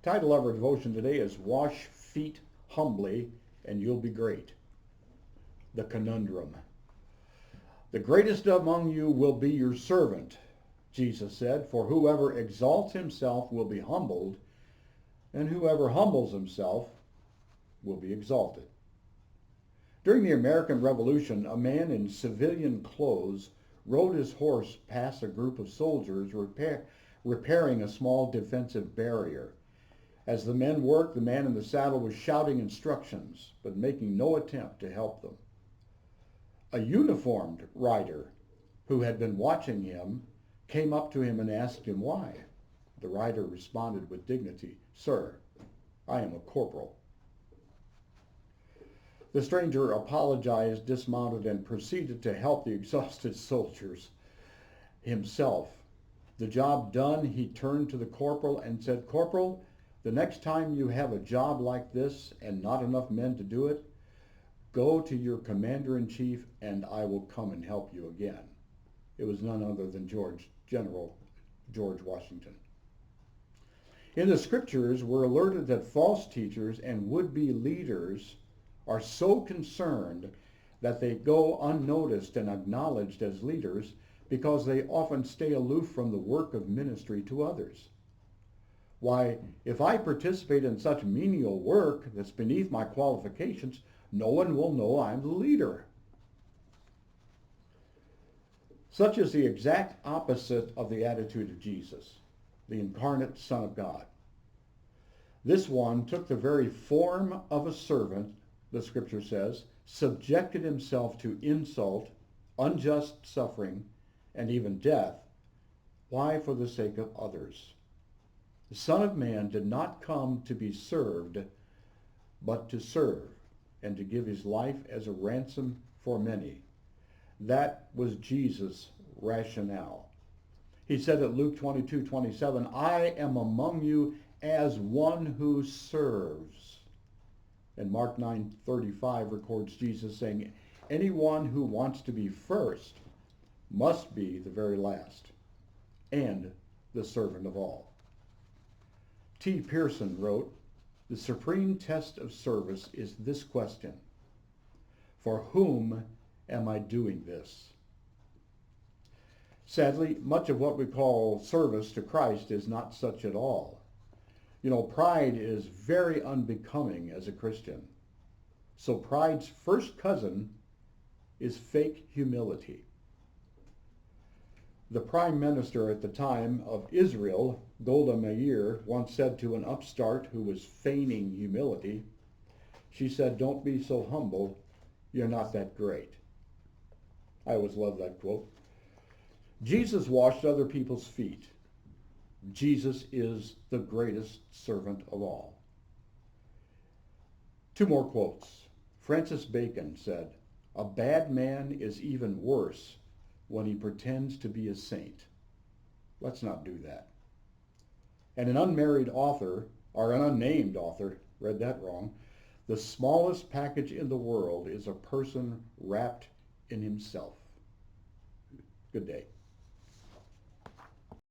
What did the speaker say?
Title of our devotion today is Wash Feet Humbly and You'll Be Great. The conundrum. The greatest among you will be your servant, Jesus said, for whoever exalts himself will be humbled, and whoever humbles himself will be exalted. During the American Revolution, a man in civilian clothes rode his horse past a group of soldiers repairing a small defensive barrier. As the men worked, the man in the saddle was shouting instructions, but making no attempt to help them. A uniformed rider who had been watching him came up to him and asked him why. The rider responded with dignity, "Sir, I am a corporal." The stranger apologized, dismounted, and proceeded to help the exhausted soldiers himself. The job done, he turned to the corporal and said, "Corporal, the next time you have a job like this and not enough men to do it, go to your commander-in-chief and I will come and help you again." It was none other than General George Washington. In the scriptures, we're alerted that false teachers and would-be leaders are so concerned that they go unnoticed and acknowledged as leaders because they often stay aloof from the work of ministry to others. Why, if I participate in such menial work that's beneath my qualifications, no one will know I'm the leader. Such is the exact opposite of the attitude of Jesus, the incarnate Son of God. This one took the very form of a servant, the scripture says, subjected himself to insult, unjust suffering, and even death. Why? For the sake of others. The Son of Man did not come to be served, but to serve, and to give his life as a ransom for many. That was Jesus' rationale. He said at Luke 22:27, "I am among you as one who serves." And Mark 9:35 records Jesus saying, "Anyone who wants to be first must be the very last and the servant of all." T. Pearson wrote, "The supreme test of service is this question: for whom am I doing this?" Sadly, much of what we call service to Christ is not such at all. Pride is very unbecoming as a Christian. So pride's first cousin is fake humility. The prime minister at the time of Israel, Golda Meir, once said to an upstart who was feigning humility, she said, "Don't be so humble, you're not that great." I always love that quote. Jesus washed other people's feet. Jesus is the greatest servant of all. Two more quotes. Francis Bacon said, "A bad man is even worse when he pretends to be a saint." Let's not do that. And an unmarried author, or an unnamed author, read that wrong, "The smallest package in the world is a person wrapped in himself." Good day.